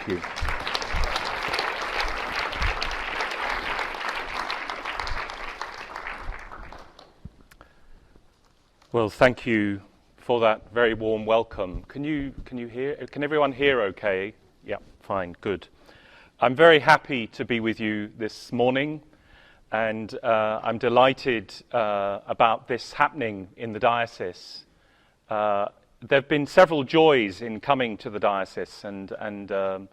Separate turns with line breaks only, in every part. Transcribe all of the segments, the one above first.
Thank you. Well, thank you for that very warm welcome. Can you hear? Can everyone hear okay? Yeah, fine, good. I'm very happy to be with you this morning, and I'm delighted about this happening in the diocese. There have been several joys in coming to the diocese and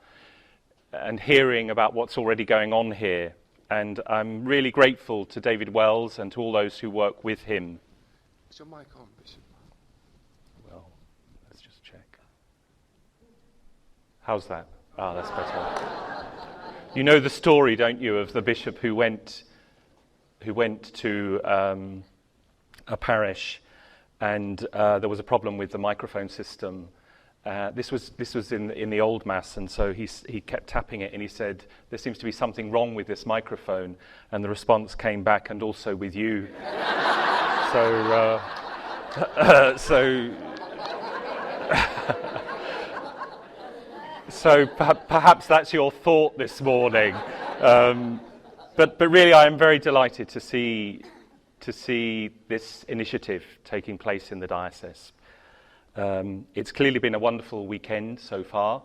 hearing about what's already going on here. And I'm really grateful to David Wells and to all those who work with him.
Is your mic on, Bishop?
Well, let's just check. How's that? Ah, that's better. You know the story, don't you, of the bishop who went to a parish, and there was a problem with the microphone system. This was in the old mass, and so he kept tapping it, and he said, "There seems to be something wrong with this microphone," and the response came back, "And also with you." So perhaps that's your thought this morning. But really, I am very delighted to see this initiative taking place in the diocese. It's clearly been a wonderful weekend so far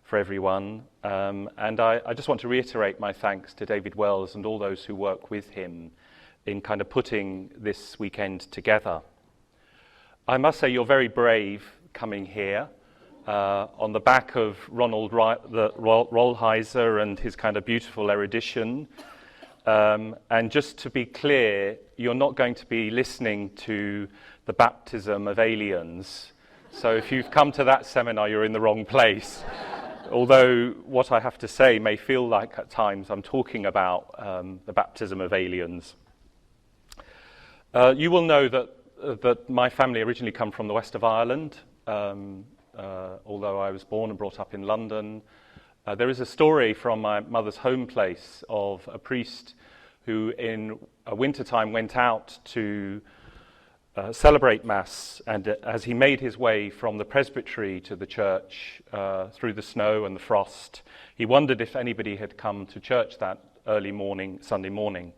for everyone, and I just want to reiterate my thanks to David Wells and all those who work with him in kind of putting this weekend together. I must say you're very brave coming here on the back of Ronald Rolheiser and his kind of beautiful erudition. And just to be clear, you're not going to be listening to the baptism of aliens. So if you've come to that seminar, you're in the wrong place. Although what I have to say may feel like at times I'm talking about the baptism of aliens. You will know that my family originally come from the west of Ireland, although I was born and brought up in London. There is a story from my mother's home place of a priest who in wintertime went out to celebrate Mass, and as he made his way from the presbytery to the church through the snow and the frost, he wondered if anybody had come to church that early morning, Sunday morning.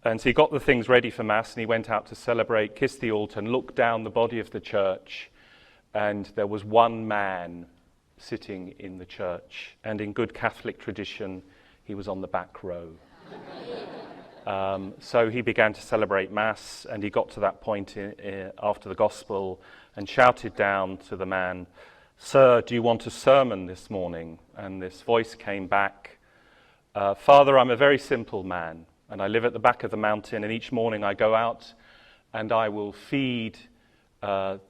And so he got the things ready for Mass, and he went out to celebrate, kissed the altar, and looked down the body of the church, and there was one man sitting in the church, and in good Catholic tradition, he was on the back row. So he began to celebrate Mass, and he got to that point after the Gospel and shouted down to the man, "Sir, do you want a sermon this morning?" And this voice came back, "Father, I'm a very simple man, and I live at the back of the mountain, and each morning I go out and I will feed the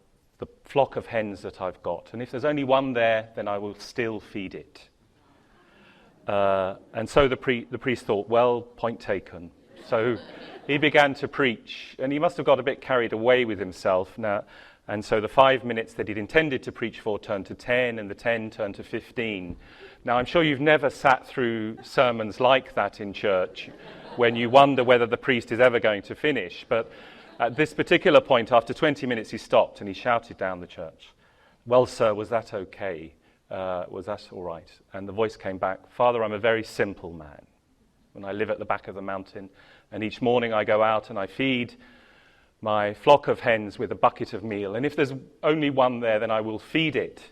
flock of hens that I've got. And if there's only one there, then I will still feed it." And so the priest thought, well, point taken. So he began to preach, and he must have got a bit carried away with himself now. And so the 5 minutes that he'd intended to preach for turned to 10, and the 10 turned to 15. Now, I'm sure you've never sat through sermons like that in church when you wonder whether the priest is ever going to finish. But at this particular point, after 20 minutes, he stopped and he shouted down the church, "Well, sir, was that okay? Was that all right?" And the voice came back, "Father, I'm a very simple man, and I live at the back of the mountain, and each morning I go out and I feed my flock of hens with a bucket of meal. And if there's only one there, then I will feed it,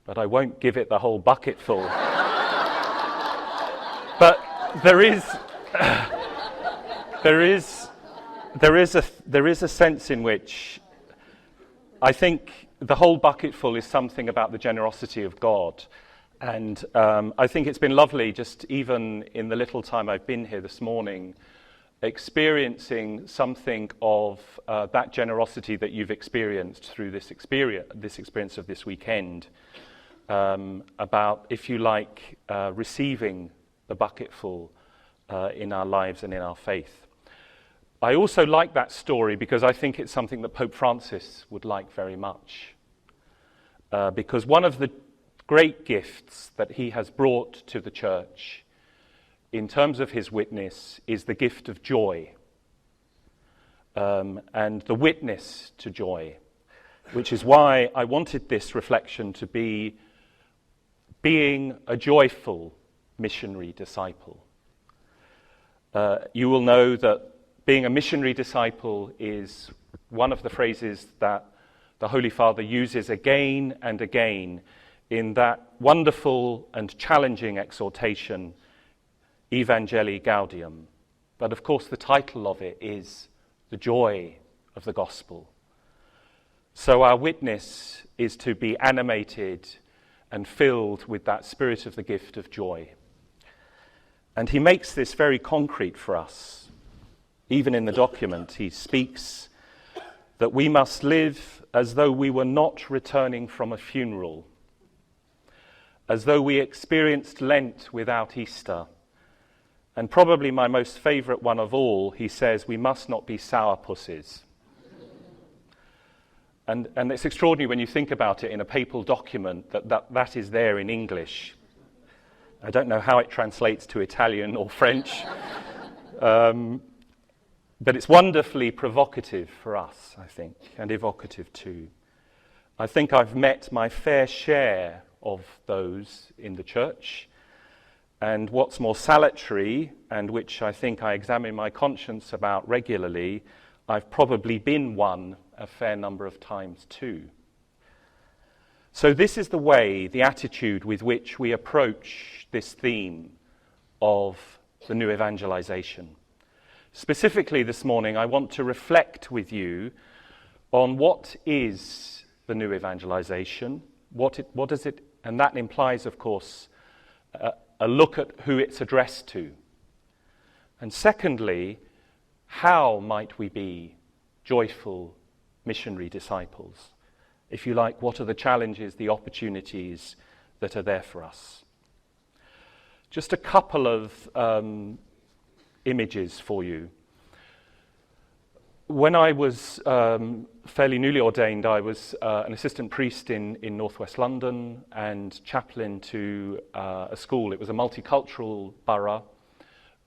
but I won't give it the whole bucketful." But there is a sense in which I think the whole bucketful is something about the generosity of God. And I think it's been lovely, just even in the little time I've been here this morning, experiencing something of that generosity that you've experienced through this experience of this weekend, about, if you like, receiving the bucketful in our lives and in our faith. I also like that story because I think it's something that Pope Francis would like very much. Because one of the great gifts that he has brought to the church in terms of his witness is the gift of joy, and the witness to joy, which is why I wanted this reflection to be being a joyful missionary disciple. You will know that being a missionary disciple is one of the phrases that the Holy Father uses again and again in that wonderful and challenging exhortation, Evangelii Gaudium. But of course the title of it is The Joy of the Gospel. So our witness is to be animated and filled with that spirit of the gift of joy. And he makes this very concrete for us. Even in the document, he speaks that we must live as though we were not returning from a funeral, as though we experienced Lent without Easter. And probably my most favourite one of all, he says, we must not be sourpusses. And it's extraordinary when you think about it in a papal document that is there in English. I don't know how it translates to Italian or French, but it's wonderfully provocative for us, I think, and evocative too. I think I've met my fair share of those in the church, and what's more salutary, and which I think I examine my conscience about regularly, I've probably been one a fair number of times too. So this is the way, the attitude with which we approach this theme of the new evangelization. Specifically this morning, I want to reflect with you on what is the new evangelization, what is it, and that implies, of course, a look at who it's addressed to. And secondly, how might we be joyful missionary disciples? If you like, what are the challenges, the opportunities that are there for us? Just a couple of images for you. When I was fairly newly ordained, I was an assistant priest in northwest London and chaplain to a school. It was a multicultural borough.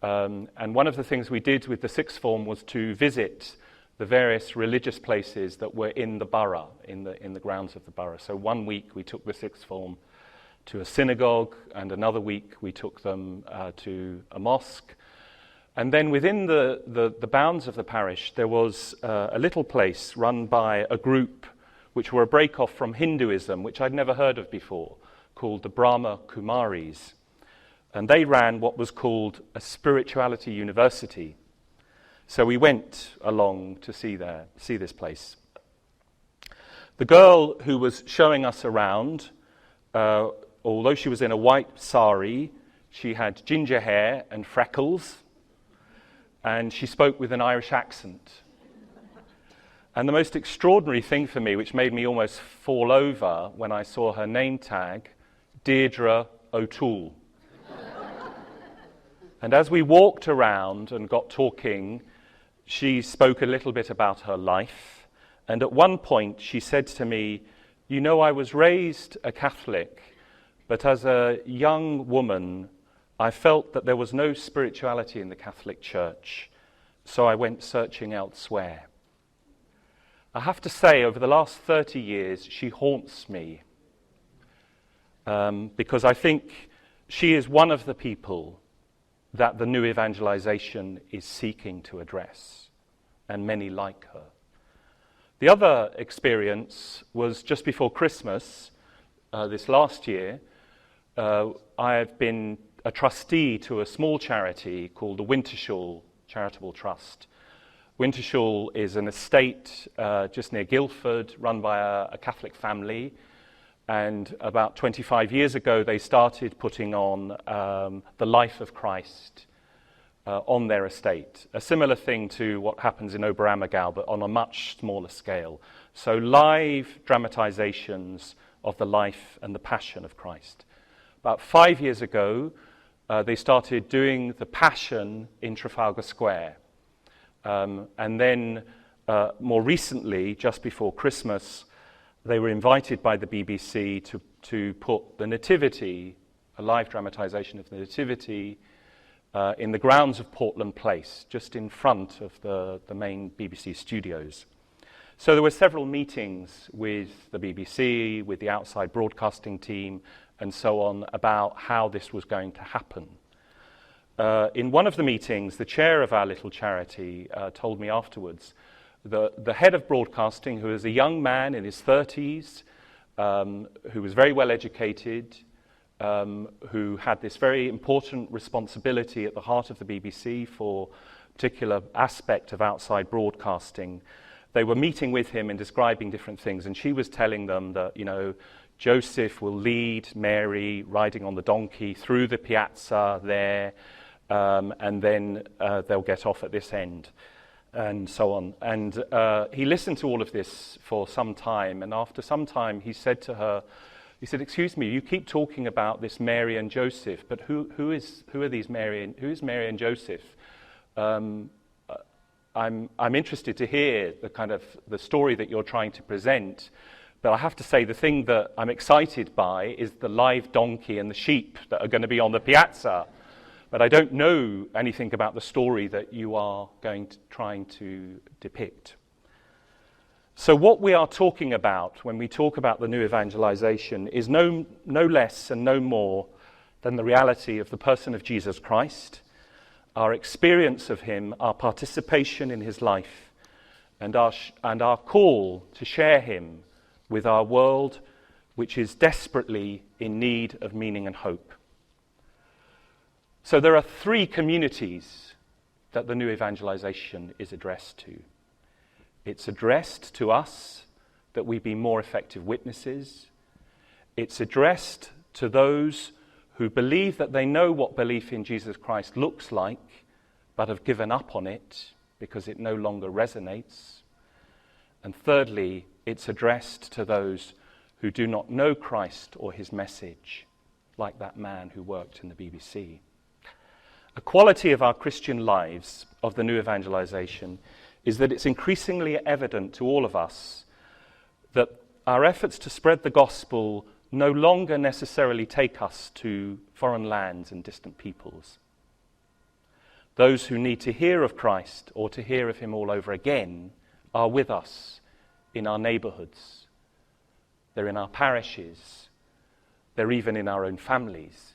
And one of the things we did with the sixth form was to visit the various religious places that were in the borough, in the grounds of the borough. So one week we took the sixth form to a synagogue, and another week we took them to a mosque. And then within the bounds of the parish, there was a little place run by a group which were a break-off from Hinduism, which I'd never heard of before, called the Brahma Kumaris. And they ran what was called a spirituality university. So we went along to see this place. The girl who was showing us around, although she was in a white sari, she had ginger hair and freckles, and she spoke with an Irish accent. And the most extraordinary thing for me, which made me almost fall over when I saw her name tag, Deirdre O'Toole. And as we walked around and got talking, she spoke a little bit about her life. And at one point she said to me, you know, I was raised a Catholic, but as a young woman, I felt that there was no spirituality in the Catholic Church, so I went searching elsewhere. I have to say, over the last 30 years, she haunts me, because I think she is one of the people that the new evangelization is seeking to address, and many like her. The other experience was just before Christmas, this last year. I have been a trustee to a small charity called the Wintershall Charitable Trust. Wintershall is an estate just near Guildford, run by a Catholic family. And about 25 years ago, they started putting on the life of Christ on their estate. A similar thing to what happens in Oberammergau, but on a much smaller scale. So live dramatizations of the life and the passion of Christ. About 5 years ago, they started doing the Passion in Trafalgar Square. And then more recently, just before Christmas, they were invited by the BBC to put the Nativity, a live dramatization of the Nativity, in the grounds of Portland Place, just in front of the main BBC studios. So there were several meetings with the BBC, with the outside broadcasting team, and so on about how this was going to happen. In one of the meetings, the chair of our little charity told me afterwards that the head of broadcasting, who was a young man in his 30s, who was very well educated, who had this very important responsibility at the heart of the BBC for a particular aspect of outside broadcasting, they were meeting with him and describing different things, and she was telling them that, Joseph will lead Mary riding on the donkey through the piazza there, and then they'll get off at this end, and so on. And he listened to all of this for some time, and after some time he said to her, "Excuse me, you keep talking about this Mary and Joseph, but who are these Mary? Who is Mary and Joseph? I'm interested to hear the story that you're trying to present, but I have to say the thing that I'm excited by is the live donkey and the sheep that are going to be on the piazza. But I don't know anything about the story that you are trying to depict." So what we are talking about when we talk about the new evangelization is no less and no more than the reality of the person of Jesus Christ, our experience of him, our participation in his life, and our call to share him with our world, which is desperately in need of meaning and hope. So there are three communities that the new evangelization is addressed to. It's addressed to us that we be more effective witnesses. It's addressed to those who believe that they know what belief in Jesus Christ looks like, but have given up on it because it no longer resonates. And thirdly, it's addressed to those who do not know Christ or his message, like that man who worked in the BBC. A quality of our Christian lives, of the new evangelization, is that it's increasingly evident to all of us that our efforts to spread the gospel no longer necessarily take us to foreign lands and distant peoples. Those who need to hear of Christ or to hear of him all over again are with us in our neighborhoods. They're in our parishes. They're even in our own families.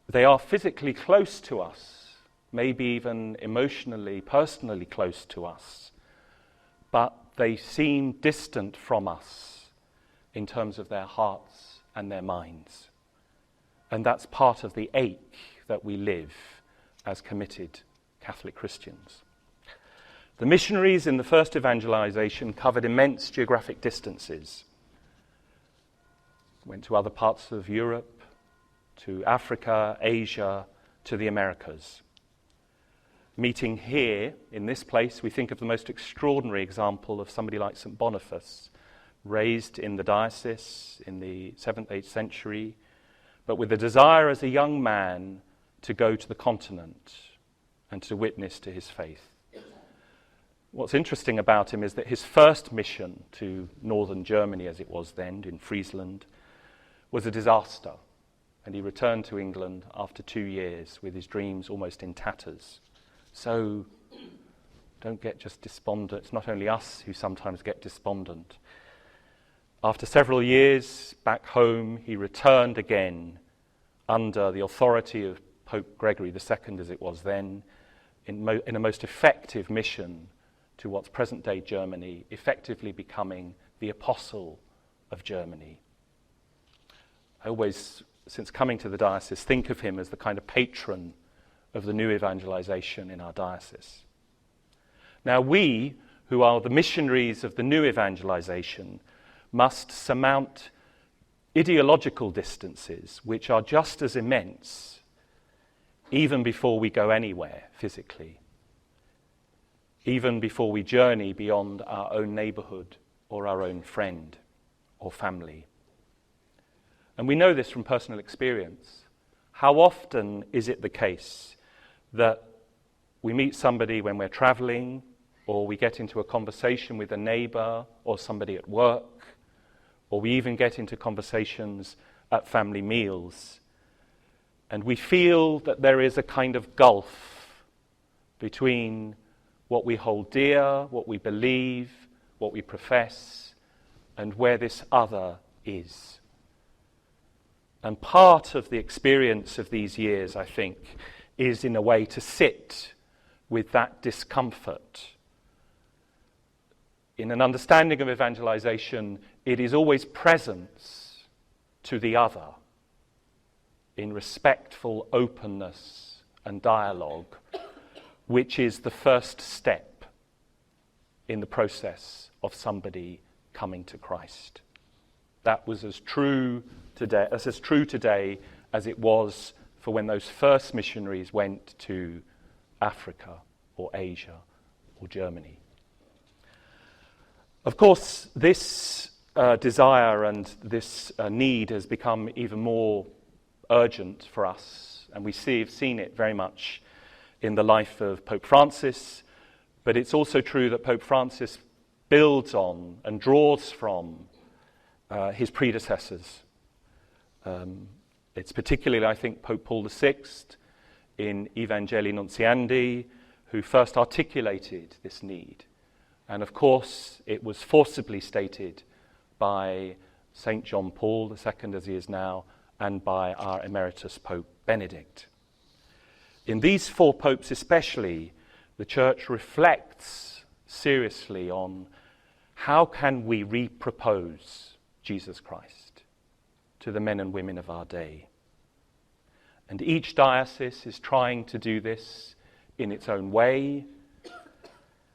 They are physically close to us, maybe even emotionally, personally close to us, but they seem distant from us in terms of their hearts and their minds. And that's part of the ache that we live as committed Catholic Christians. The missionaries in the first evangelization covered immense geographic distances. Went to other parts of Europe, to Africa, Asia, to the Americas. Meeting here, in this place, we think of the most extraordinary example of somebody like St. Boniface, raised in the Diocese in the 7th, 8th century, but with a desire as a young man to go to the continent and to witness to his faith. What's interesting about him is that his first mission to northern Germany, as it was then, in Friesland, was a disaster, and he returned to England after 2 years with his dreams almost in tatters. So don't get just despondent. It's not only us who sometimes get despondent. After several years back home, he returned again under the authority of Pope Gregory II, as it was then, in a most effective mission to what's present-day Germany, effectively becoming the apostle of Germany. I always, since coming to the diocese, think of him as the kind of patron of the new evangelization in our diocese. Now we, who are the missionaries of the new evangelization, must surmount ideological distances which are just as immense even before we go anywhere physically, even before we journey beyond our own neighborhood or our own friend or family. And we know this from personal experience. How often is it the case that we meet somebody when we're traveling, or we get into a conversation with a neighbor or somebody at work, or we even get into conversations at family meals, and we feel that there is a kind of gulf between what we hold dear, what we believe, what we profess, and where this other is. And part of the experience of these years, I think, is in a way to sit with that discomfort. In an understanding of evangelization, it is always presence to the other in respectful openness and dialogue, which is the first step in the process of somebody coming to Christ. That was as true today as it was for when those first missionaries went to Africa or Asia or Germany. Of course, this desire and this need has become even more urgent for us, and we have seen it very much in the life of Pope Francis, but it's also true that Pope Francis builds on and draws from his predecessors. It's particularly, I think, Pope Paul VI in Evangelii Nuntiandi, who first articulated this need. And of course, it was forcibly stated by St. John Paul II, as he is now, and by our emeritus Pope Benedict. In these four popes especially, the Church reflects seriously on how can we repropose Jesus Christ to the men and women of our day. And each diocese is trying to do this in its own way.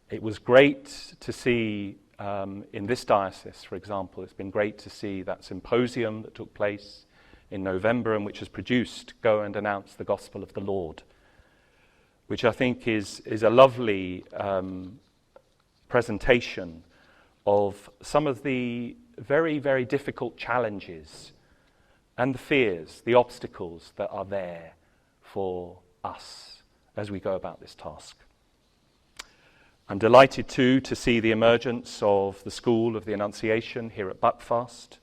It was great to see in this diocese, for example, it's been great to see that symposium that took place in November and which has produced Go and Announce the Gospel of the Lord, which I think is a lovely presentation of some of the very, very difficult challenges and the fears, the obstacles that are there for us as we go about this task. I'm delighted too to see the emergence of the School of the Annunciation here at Buckfast,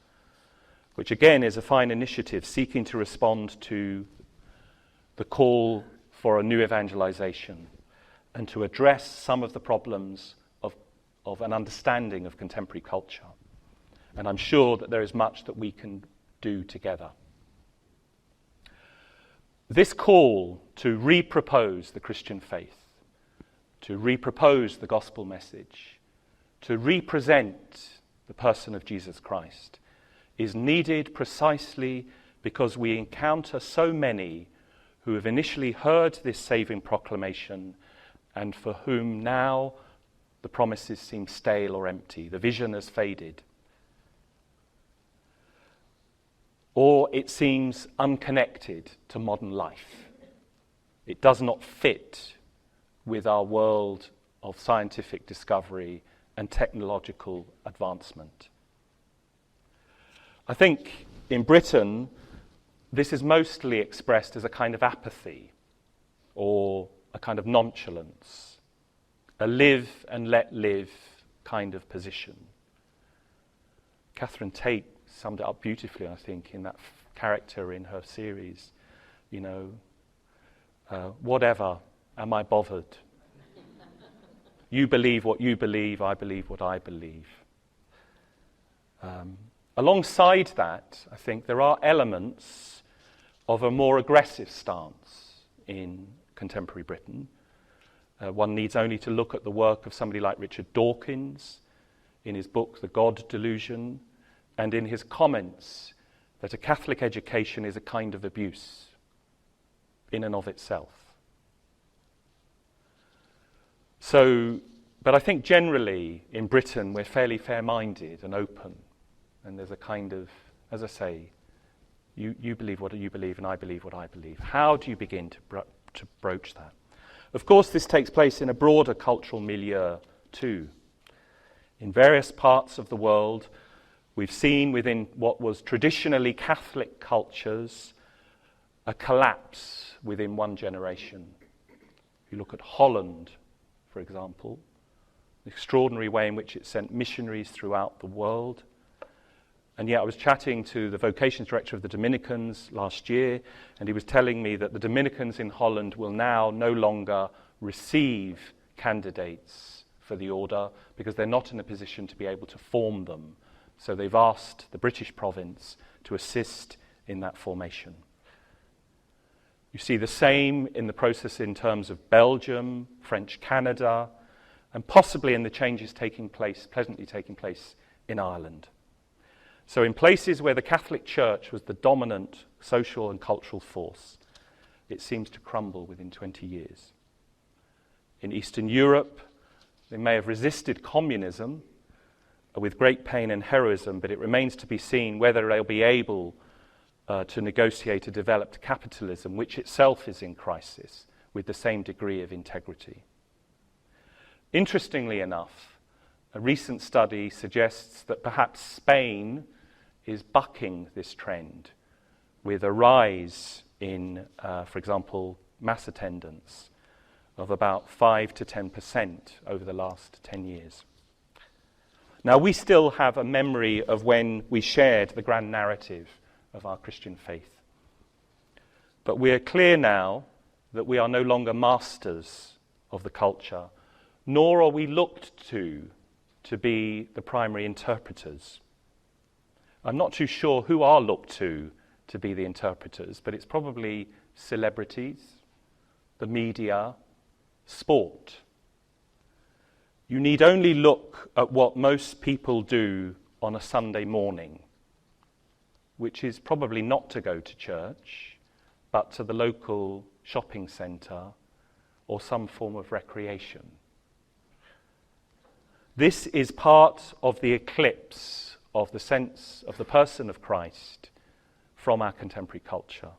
which again is a fine initiative seeking to respond to the call for a new evangelization and to address some of the problems of an understanding of contemporary culture. And I'm sure that there is much that we can do together. This call to repropose the Christian faith, to repropose the gospel message, to represent the person of Jesus Christ, is needed precisely because we encounter so many who have initially heard this saving proclamation and for whom now the promises seem stale or empty, the vision has faded, or it seems unconnected to modern life. It does not fit with our world of scientific discovery and technological advancement. I think in Britain, this is mostly expressed as a kind of apathy or a kind of nonchalance, a live and let live kind of position. Catherine Tate summed it up beautifully, I think, in that character in her series. Whatever, am I bothered? You believe what you believe, I believe what I believe. Alongside that, I think there are elements of a more aggressive stance in contemporary Britain. One needs only to look at the work of somebody like Richard Dawkins in his book, The God Delusion, and in his comments that a Catholic education is a kind of abuse in and of itself. But I think generally in Britain we're fairly fair-minded and open, and there's a kind of, as I say, you believe what you believe and I believe what I believe. How do you begin to broach that? Of course, this takes place in a broader cultural milieu too. In various parts of the world, we've seen within what was traditionally Catholic cultures a collapse within one generation. If you look at Holland, for example, the extraordinary way in which it sent missionaries throughout the world. And yet I was chatting to the vocations director of the Dominicans last year, and he was telling me that the Dominicans in Holland will now no longer receive candidates for the order because they're not in a position to be able to form them. So they've asked the British province to assist in that formation. You see the same in the process in terms of Belgium, French Canada, and possibly in the changes pleasantly taking place in Ireland. So in places where the Catholic Church was the dominant social and cultural force, it seems to crumble within 20 years. In Eastern Europe, they may have resisted communism with great pain and heroism, but it remains to be seen whether they'll be able to negotiate a developed capitalism, which itself is in crisis, with the same degree of integrity. Interestingly enough, a recent study suggests that perhaps Spain is bucking this trend with a rise in, for example, mass attendance of about 5 to 10% over the last 10 years. Now, we still have a memory of when we shared the grand narrative of our Christian faith. But we are clear now that we are no longer masters of the culture, nor are we looked to be the primary interpreters. I'm not too sure who are looked to be the interpreters, but it's probably celebrities, the media, sport. You need only look at what most people do on a Sunday morning, which is probably not to go to church, but to the local shopping centre or some form of recreation. This is part of the eclipse of the sense of the person of Christ from our contemporary culture,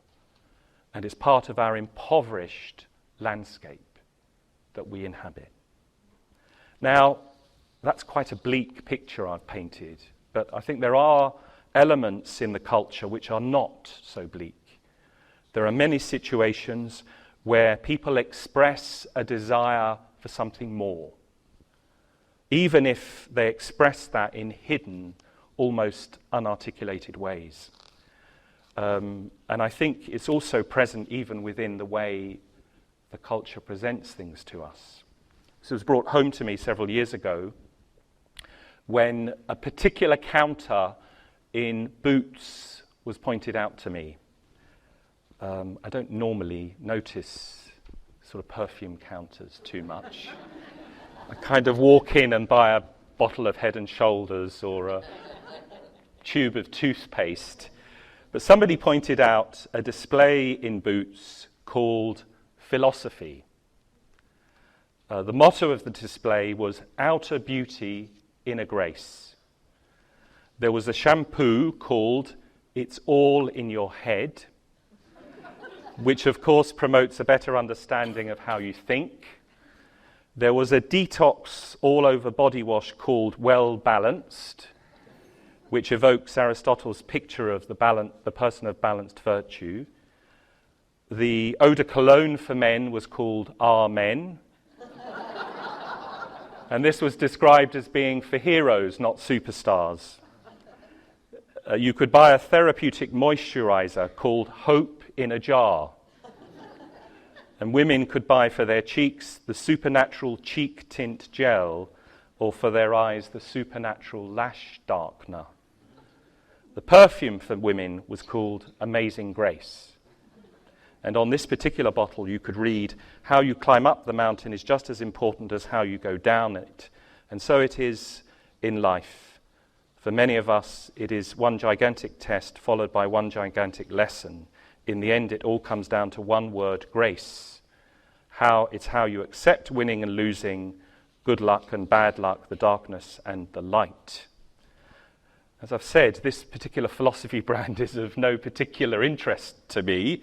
and is part of our impoverished landscape that we inhabit. Now, that's quite a bleak picture I've painted, but I think there are elements in the culture which are not so bleak. There are many situations where people express a desire for something more, even if they express that in hidden, almost unarticulated ways. And I think it's also present even within the way the culture presents things to us. This was brought home to me several years ago when a particular counter in Boots was pointed out to me. I don't normally notice sort of perfume counters too much. I kind of walk in and buy a bottle of Head and Shoulders or a tube of toothpaste. But somebody pointed out a display in Boots called Philosophy. The motto of the display was outer beauty, inner grace. There was a shampoo called It's All in Your Head, which of course promotes a better understanding of how you think. There was a detox all-over body wash called Well Balanced, which evokes Aristotle's picture of the person of balanced virtue. The eau de cologne for men was called Amen. And this was described as being for heroes, not superstars. You could buy a therapeutic moisturizer called Hope in a Jar. And women could buy for their cheeks the supernatural cheek tint gel, or for their eyes the supernatural lash darkener. The perfume for women was called Amazing Grace. And on this particular bottle you could read, how you climb up the mountain is just as important as how you go down it. And so it is in life. For many of us, it is one gigantic test followed by one gigantic lesson. In the end, it all comes down to one word, grace. It's how you accept winning and losing, good luck and bad luck, the darkness and the light. As I've said, this particular philosophy brand is of no particular interest to me.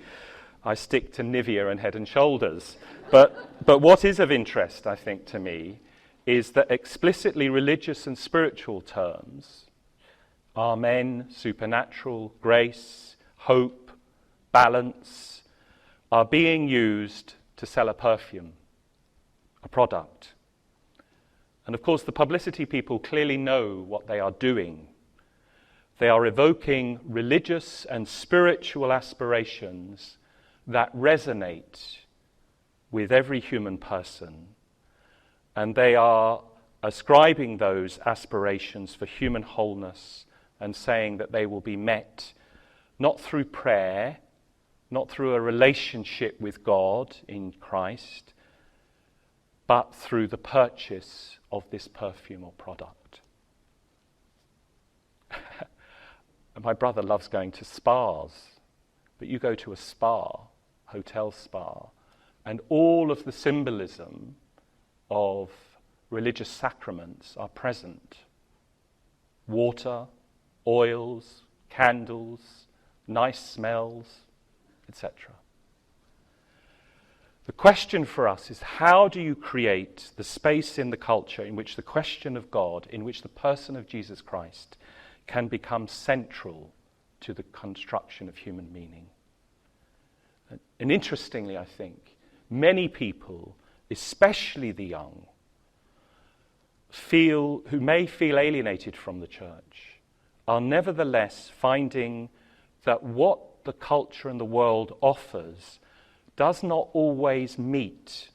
I stick to Nivea and Head and Shoulders. But what is of interest, I think, to me, is that explicitly religious and spiritual terms, amen, supernatural, grace, hope, balance, are being used to sell a perfume, a product. And of course, the publicity people clearly know what they are doing. They are evoking religious and spiritual aspirations that resonate with every human person, and they are ascribing those aspirations for human wholeness and saying that they will be met not through prayer, not through a relationship with God in Christ, but through the purchase of this perfume or product. My brother loves going to spas, but you go to a spa, hotel spa, and all of the symbolism of religious sacraments are present. Water, oils, candles, nice smells, etc. The question for us is, how do you create the space in the culture in which the question of God, in which the person of Jesus Christ can become central to the construction of human meaning? And interestingly, I think, many people, especially the young, who may feel alienated from the church, are nevertheless finding that what the culture and the world offers does not always meet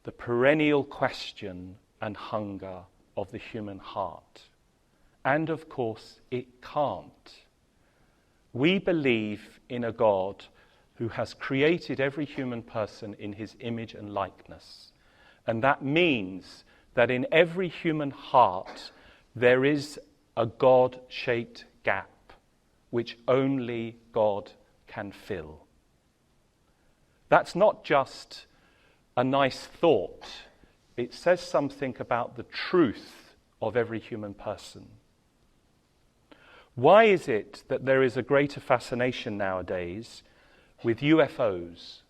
the perennial question and hunger of the human heart. And of course, it can't. We believe in a God who has created every human person in his image and likeness. And that means that in every human heart there is a God-shaped gap which only God can fill. That's not just a nice thought. It says something about the truth of every human person. Why is it that there is a greater fascination nowadays with UFOs,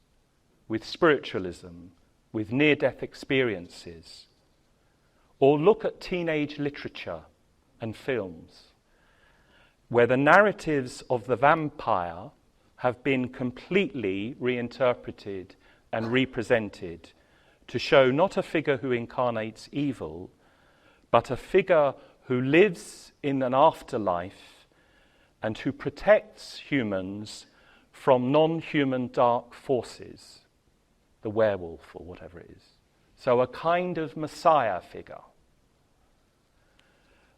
with spiritualism, with near-death experiences? Or look at teenage literature and films, where the narratives of the vampire have been completely reinterpreted and represented to show not a figure who incarnates evil, but a figure who lives in an afterlife and who protects humans from non-human dark forces, the werewolf or whatever it is. So a kind of Messiah figure.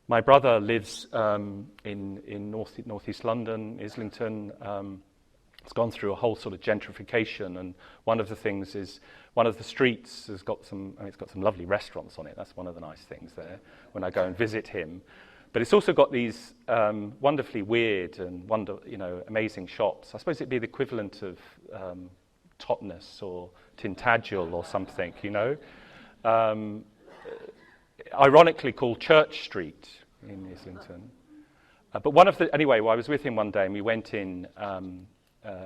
My brother lives in northeast London, Islington. It's gone through a whole sort of gentrification, and one of the things is one of the streets has got it's got some lovely restaurants on it. That's one of the nice things there when I go and visit him. But it's also got these wonderfully weird and amazing shops. I suppose it'd be the equivalent of Totnes or Tintagel or something, ironically called Church Street in Islington. But I was with him one day and we went in.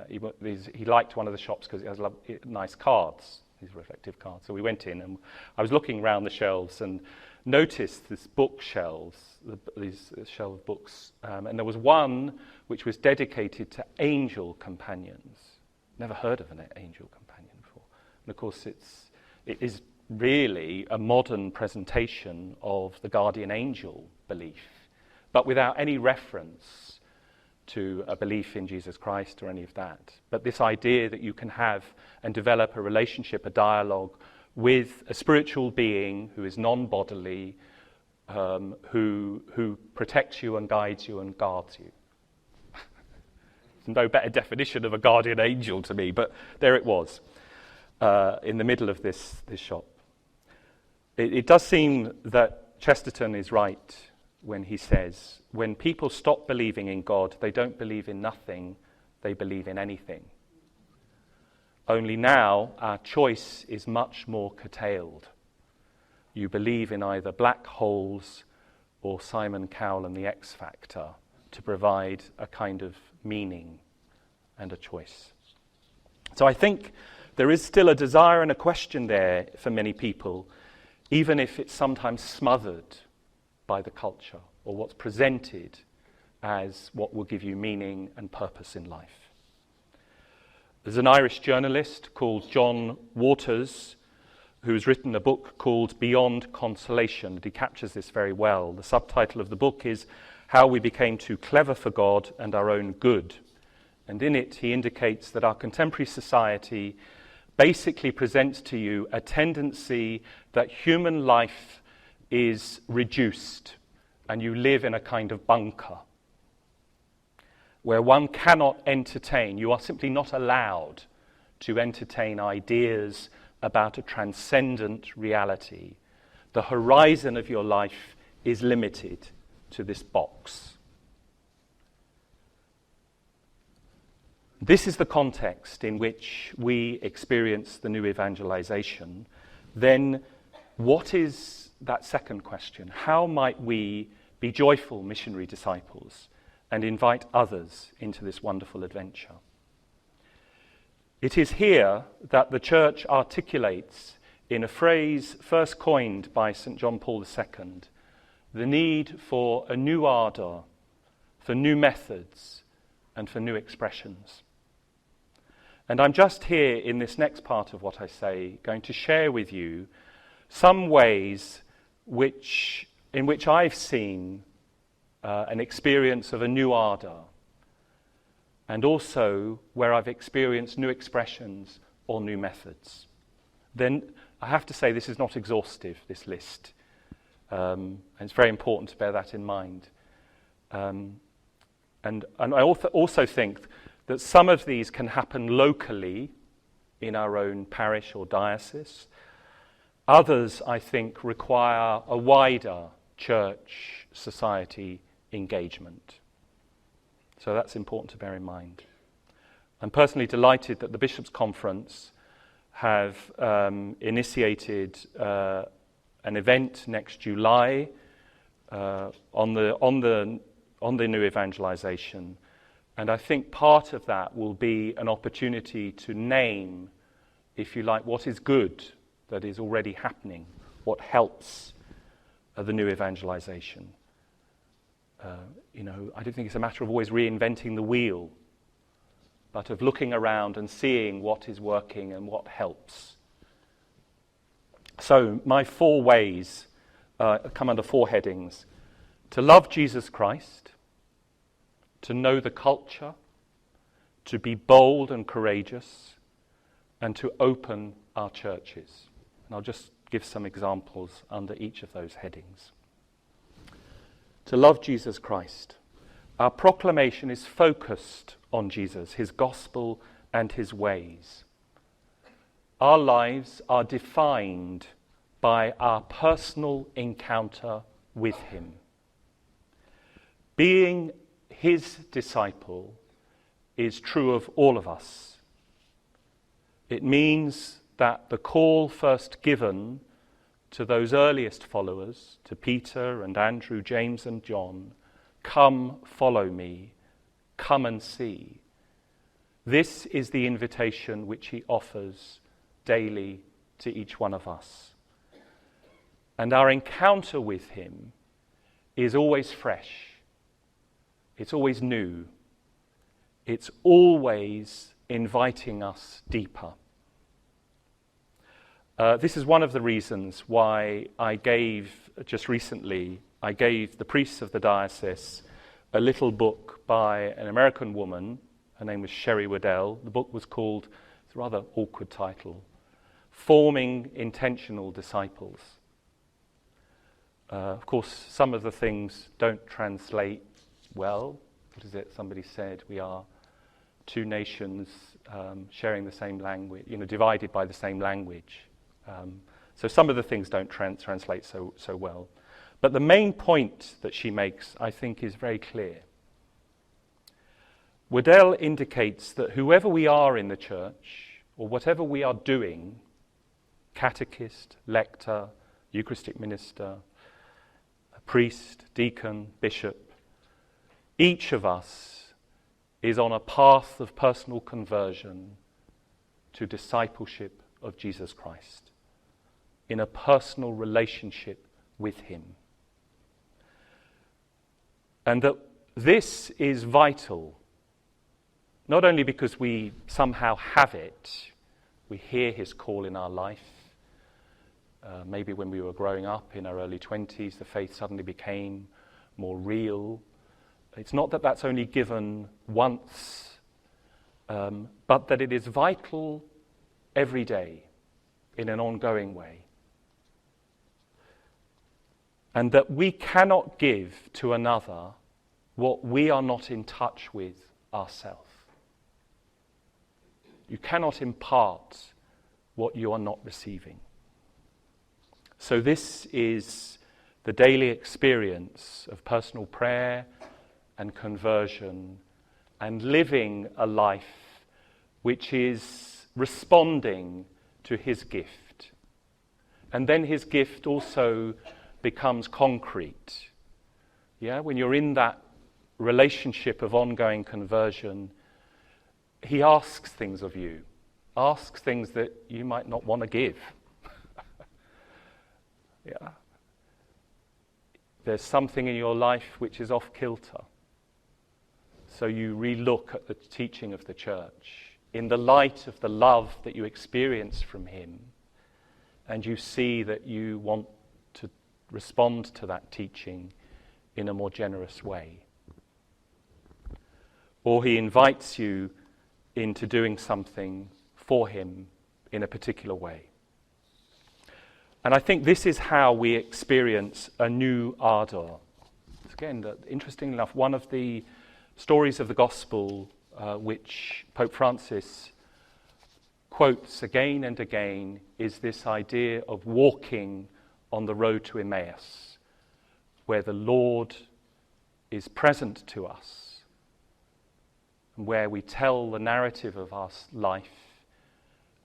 He liked one of the shops because it has nice cards, these reflective cards. So we went in and I was looking around the shelves and noticed this bookshelves, these shelf of books, and there was one which was dedicated to angel companions. Never heard of an angel companion before. And of course it is really a modern presentation of the guardian angel belief, but without any reference to a belief in Jesus Christ or any of that. But this idea that you can have and develop a relationship, a dialogue with a spiritual being who is non-bodily, who protects you and guides you and guards you. There's no better definition of a guardian angel to me, but there it was, in the middle of this shop. It does seem that Chesterton is right when he says, when people stop believing in God, they don't believe in nothing, they believe in anything. Only now our choice is much more curtailed. You believe in either black holes or Simon Cowell and the X Factor to provide a kind of meaning and a choice. So I think there is still a desire and a question there for many people, even if it's sometimes smothered by the culture or what's presented as what will give you meaning and purpose in life. There's an Irish journalist called John Waters who's written a book called Beyond Consolation, and he captures this very well. The subtitle of the book is How We Became Too Clever for God and Our Own Good. And in it he indicates that our contemporary society basically presents to you a tendency that human life is reduced and you live in a kind of bunker where one cannot entertain, you are simply not allowed to entertain ideas about a transcendent reality. The horizon of your life is limited to this box. This is the context in which we experience the new evangelization. Then what is that second question? How might we be joyful missionary disciples and invite others into this wonderful adventure? It is here that the Church articulates, in a phrase first coined by St. John Paul II, the need for a new ardour, for new methods, and for new expressions. And I'm just here in this next part of what I say going to share with you some ways in which I've seen an experience of a new ardour, and also where I've experienced new expressions or new methods. Then I have to say this is not exhaustive, this list. And it's very important to bear that in mind. And I also think that some of these can happen locally in our own parish or diocese. Others, I think, require a wider church society engagement. So that's important to bear in mind. I'm personally delighted that the Bishops' Conference have initiated an event next July on the new evangelization, and I think part of that will be an opportunity to name, if you like, what is good that is already happening, what helps the new evangelization. I don't think it's a matter of always reinventing the wheel, but of looking around and seeing what is working and what helps. So my 4 ways come under 4 headings: to love Jesus Christ, to know the culture, to be bold and courageous, and to open our churches. And I'll just give some examples under each of those headings. To love Jesus Christ. Our proclamation is focused on Jesus, his gospel and his ways. Our lives are defined by our personal encounter with him. Being his disciple is true of all of us. It means that the call first given to those earliest followers, to Peter and Andrew, James and John, "Come, follow me, come and see." This is the invitation which he offers daily to each one of us. And our encounter with him is always fresh. It's always new. It's always inviting us deeper. This is one of the reasons why I gave the priests of the diocese a little book by an American woman. Her name was Sherry Waddell. The book was called, it's a rather awkward title, Forming Intentional Disciples. Of course, some of the things don't translate well. What is it? Somebody said we are 2 nations sharing the same language, divided by the same language. So some of the things don't translate so well. But the main point that she makes, I think, is very clear. Waddell indicates that whoever we are in the church, or whatever we are doing, catechist, lector, Eucharistic minister, a priest, deacon, bishop, each of us is on a path of personal conversion to discipleship of Jesus Christ, in a personal relationship with him. And that this is vital, not only because we somehow have it, we hear his call in our life. Maybe when we were growing up in our early 20s, the faith suddenly became more real. It's not that that's only given once, but that it is vital every day in an ongoing way. And that we cannot give to another what we are not in touch with ourselves. You cannot impart what you are not receiving. So this is the daily experience of personal prayer and conversion and living a life which is responding to his gift. And then his gift also becomes concrete. Yeah, when you're in that relationship of ongoing conversion, he asks things of you, asks things that you might not want to give. Yeah. There's something in your life which is off kilter. So you relook at the teaching of the church in the light of the love that you experience from him, and you see that you want to respond to that teaching in a more generous way. Or he invites you into doing something for him in a particular way. And I think this is how we experience a new ardor. Again, interestingly enough, one of the stories of the gospel which Pope Francis quotes again and again is this idea of walking on the road to Emmaus, where the Lord is present to us, and where we tell the narrative of our life,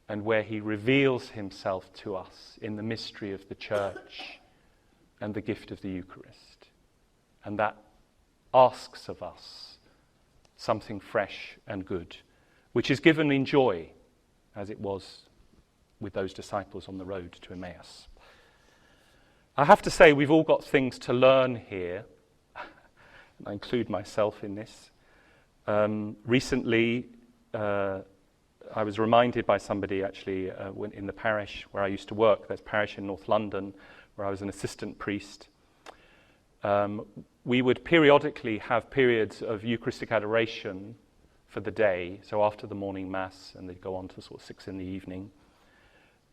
and where he reveals himself to us in the mystery of the church and the gift of the Eucharist. And that asks of us something fresh and good, which is given in joy, as it was with those disciples on the road to Emmaus. I have to say, we've all got things to learn here, and I include myself in this. Recently, I was reminded by somebody actually in the parish where I used to work, there's a parish in North London where I was an assistant priest. We would periodically have periods of Eucharistic adoration for the day, so after the morning Mass, and they'd go on to sort of 6 in the evening.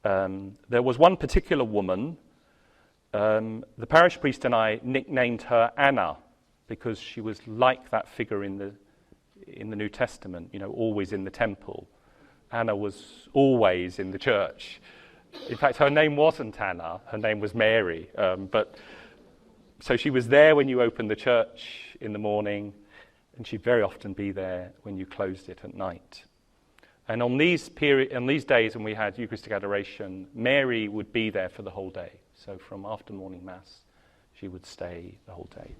There was one particular woman, the parish priest and I nicknamed her Anna, because she was like that figure in the New Testament, you know, always in the temple. Anna was always in the church. In fact, her name wasn't Anna, her name was Mary. So she was there when you opened the church in the morning, and she'd very often be there when you closed it at night. And on these days when we had Eucharistic adoration, Mary would be there for the whole day. So from after morning Mass, she would stay the whole day.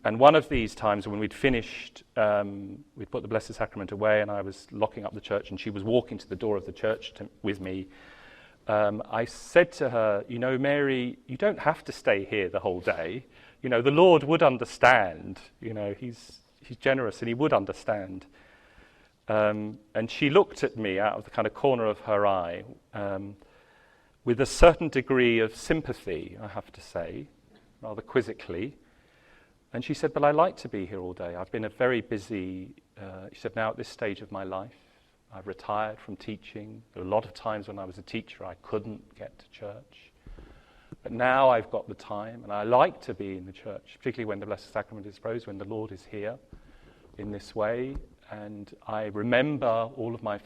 And one of these times when we'd finished, we'd put the Blessed Sacrament away, and I was locking up the church, and she was walking to the door of the church with me. I said to her, you know, Mary, you don't have to stay here the whole day. You know, the Lord would understand. You know, he's generous, and he would understand. And she looked at me out of the kind of corner of her eye with a certain degree of sympathy, I have to say, rather quizzically. And she said, but I like to be here all day. I've been a very busy, she said, now at this stage of my life, I've retired from teaching. There were a lot of times when I was a teacher I couldn't get to church. But now I've got the time, and I like to be in the church, particularly when the Blessed Sacrament is proposed, when the Lord is here in this way. And I remember all of my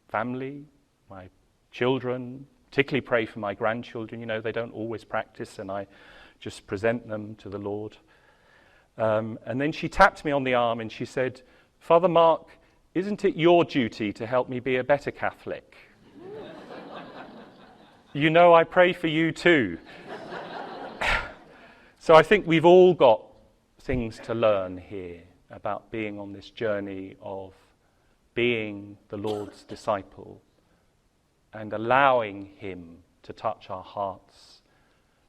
family, my children, particularly pray for my grandchildren. You know, they don't always practice, and I just present them to the Lord. And then she tapped me on the arm and she said, Father Mark, isn't it your duty to help me be a better Catholic? You know, I pray for you too. So I think we've all got things to learn here about being on this journey of being the Lord's disciple and allowing him to touch our hearts,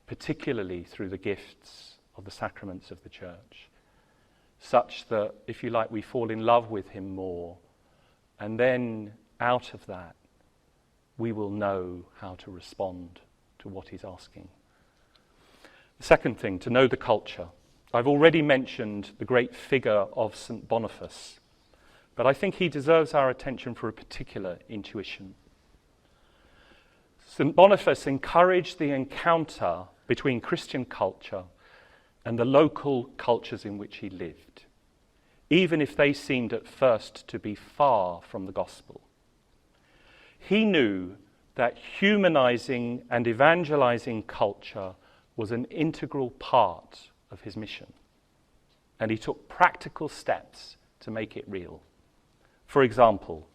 particularly through the gifts of the sacraments of the church, such that, if you like, we fall in love with him more, and then out of that we will know how to respond to what he's asking. The second thing, to know the culture. I've already mentioned the great figure of St. Boniface, but I think he deserves our attention for a particular intuition. St. Boniface encouraged the encounter between Christian culture and the local cultures in which he lived. even if they seemed at first to be far from the gospel. He knew that humanizing and evangelizing culture was an integral part of his mission, and he took practical steps to make it real. For example,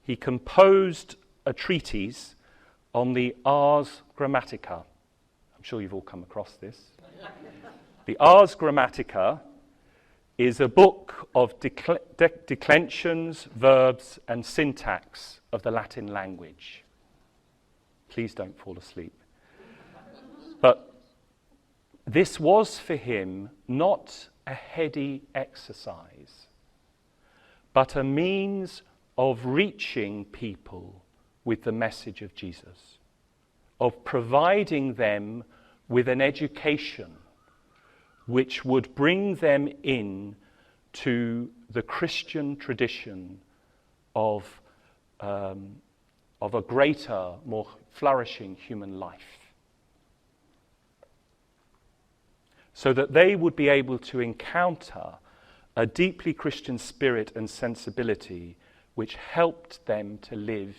he composed a treatise on the Ars Grammatica. I'm sure you've all come across this. The Ars Grammatica is a book of declensions, verbs, and syntax of the Latin language. Please don't fall asleep. But this was for him not a heady exercise, but a means of reaching people with the message of Jesus, of providing them with an education which would bring them in to the Christian tradition of a greater, more flourishing human life, so that they would be able to encounter a deeply Christian spirit and sensibility which helped them to live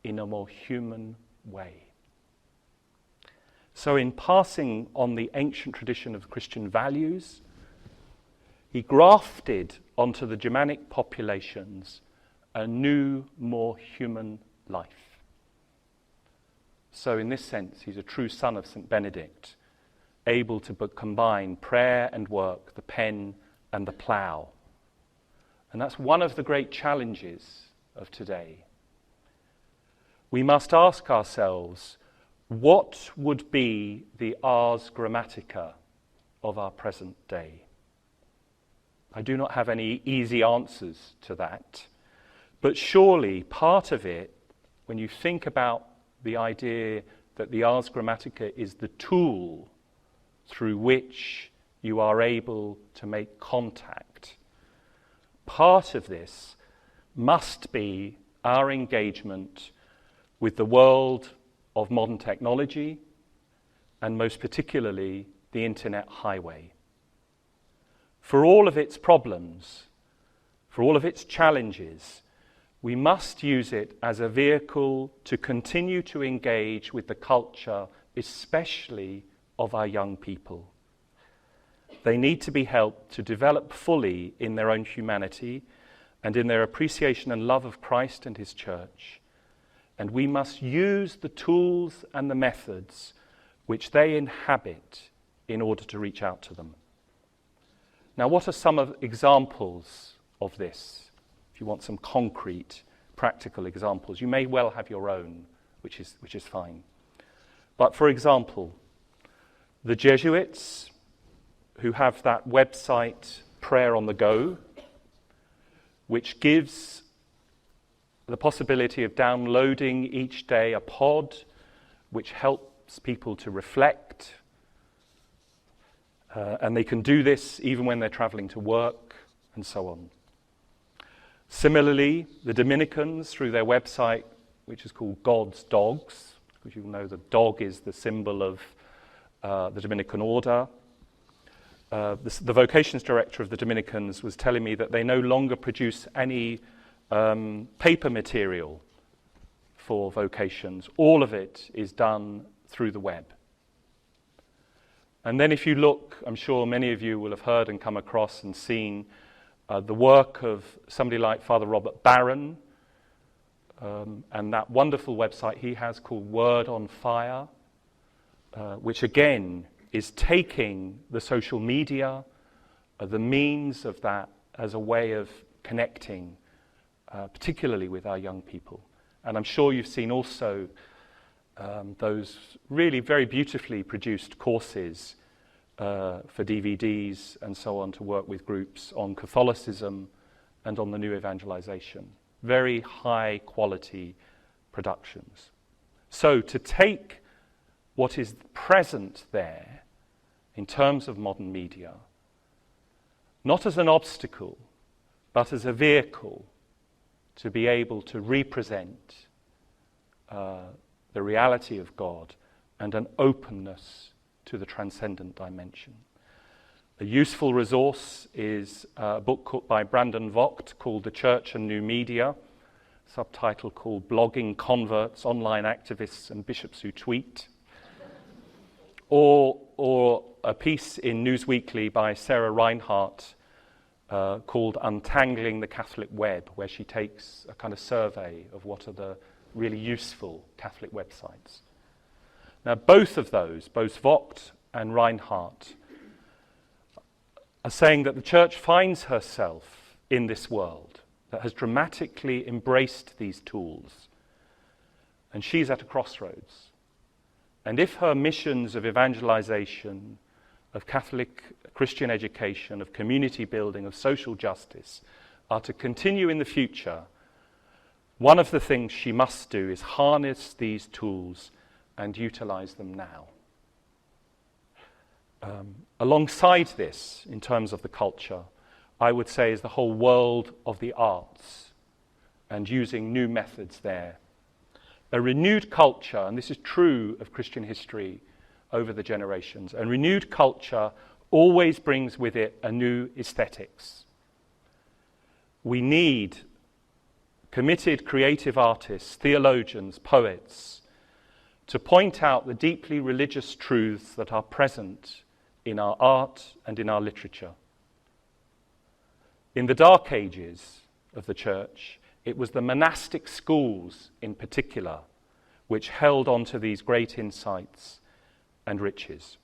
in a more human way. So in passing on the ancient tradition of Christian values, he grafted onto the Germanic populations a new, more human life. So in this sense, he's a true son of St. Benedict, able to combine prayer and work, the pen and the plough. And that's one of the great challenges of today. We must ask ourselves, what would be the Ars Grammatica of our present day? I do not have any easy answers to that, but surely part of it, when you think about the idea that the Ars Grammatica is the tool through which you are able to make contact, part of this must be our engagement with the world of modern technology, and most particularly the internet highway. For all of its problems, for all of its challenges, we must use it as a vehicle to continue to engage with the culture, especially of our young people. They need to be helped to develop fully in their own humanity and in their appreciation and love of Christ and his church. And we must use the tools and the methods which they inhabit in order to reach out to them. Now, what are some of examples of this? If you want some concrete, practical examples, you may well have your own, which is fine. But for example, the Jesuits, who have that website, Prayer on the Go, which gives the possibility of downloading each day a pod which helps people to reflect. And they can do this even when they're traveling to work and so on. Similarly, the Dominicans, through their website, which is called God's Dogs, because you know the dog is the symbol of the Dominican order. The vocations director of the Dominicans was telling me that they no longer produce any paper material for vocations. All of it is done through the web. And then if you look, I'm sure many of you will have heard and come across and seen the work of somebody like Father Robert Barron, and that wonderful website he has called Word on Fire, which again is taking the social media, the means of that as a way of connecting, particularly with our young people. And I'm sure you've seen also those really very beautifully produced courses for DVDs and so on to work with groups on Catholicism and on the new evangelization. Very high quality productions. So to take what is present there in terms of modern media, not as an obstacle, but as a vehicle to be able to represent the reality of God and an openness to the transcendent dimension. A useful resource is a book by Brandon Vogt called The Church and New Media, subtitle called Blogging Converts, Online Activists and Bishops Who Tweet. Or a piece in Newsweekly by Sarah Reinhardt called Untangling the Catholic Web, where she takes a kind of survey of what are the really useful Catholic websites. Now, both of those, both Vogt and Reinhardt, are saying that the church finds herself in this world that has dramatically embraced these tools, and she's at a crossroads. And if her missions of evangelization, of Catholic Christian education, of community building, of social justice are to continue in the future, one of the things she must do is harness these tools and utilize them now. Alongside this, in terms of the culture, I would say is the whole world of the arts and using new methods there. A renewed culture, and this is true of Christian history over the generations, a renewed culture always brings with it a new aesthetics. We need committed creative artists, theologians, poets, to point out the deeply religious truths that are present in our art and in our literature. In the Dark Ages of the church, it was the monastic schools in particular which held on to these great insights and riches.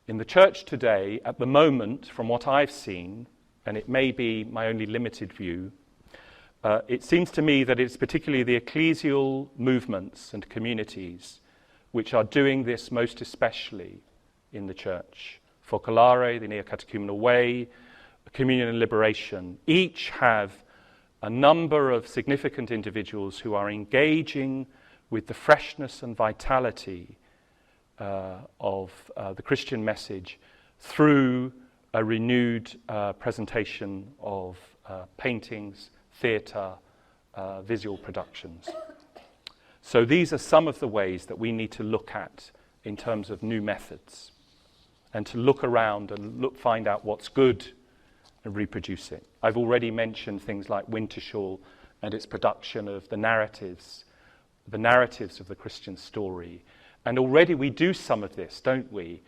In the church today, at the moment, from what I've seen, and it may be my only limited view, it seems to me that it's particularly the ecclesial movements and communities which are doing this most especially in the church. Focolare, the Neo-Catechumenal Way, Communion and Liberation, each have a number of significant individuals who are engaging with the freshness and vitality of the Christian message through a renewed presentation of paintings, theatre, visual productions. So these are some of the ways that we need to look at in terms of new methods, and to look around and find out what's good and reproduce it. I've already mentioned things like Wintershall and its production of the narratives of the Christian story. And already we do some of this, don't we,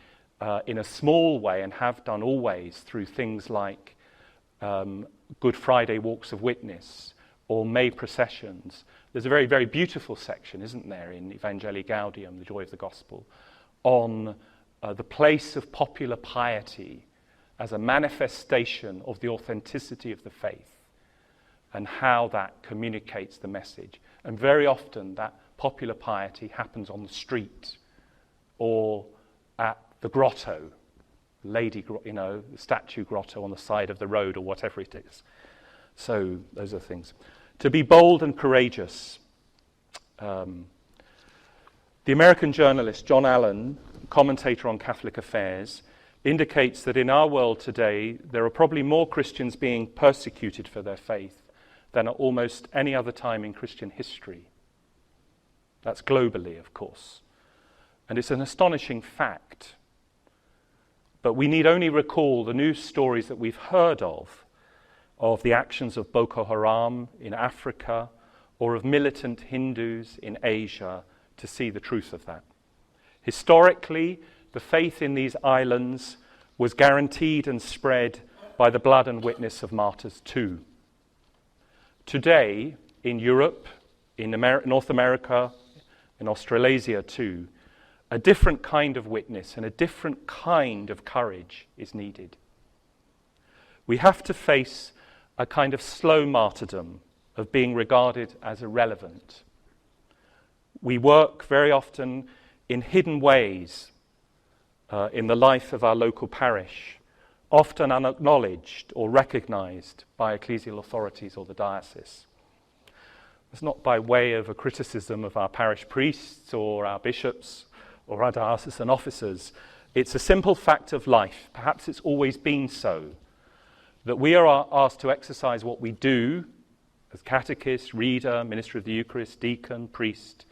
in a small way, and have done always through things like Good Friday walks of witness or May processions. There's a very, very beautiful section, isn't there, in Evangelii Gaudium, the Joy of the Gospel, on the place of popular piety as a manifestation of the authenticity of the faith and how that communicates the message. And very often that popular piety happens on the street or at the grotto, the statue grotto on the side of the road or whatever it is. So those are things. To be bold and courageous. The American journalist John Allen, commentator on Catholic affairs, indicates that in our world today, there are probably more Christians being persecuted for their faith than at almost any other time in Christian history. That's globally, of course. And it's an astonishing fact. But we need only recall the news stories that we've heard of the actions of Boko Haram in Africa or of militant Hindus in Asia to see the truth of that. Historically, the faith in these islands was guaranteed and spread by the blood and witness of martyrs too. Today, in Europe, in North America, in Australasia too, a different kind of witness and a different kind of courage is needed. We have to face a kind of slow martyrdom of being regarded as irrelevant. We work very often in hidden ways in the life of our local parish, often unacknowledged or recognized by ecclesial authorities or the diocese. It's not by way of a criticism of our parish priests or our bishops or our diocesan officers. It's a simple fact of life. Perhaps it's always been so, that we are asked to exercise what we do as catechist, reader, minister of the Eucharist, deacon, priest,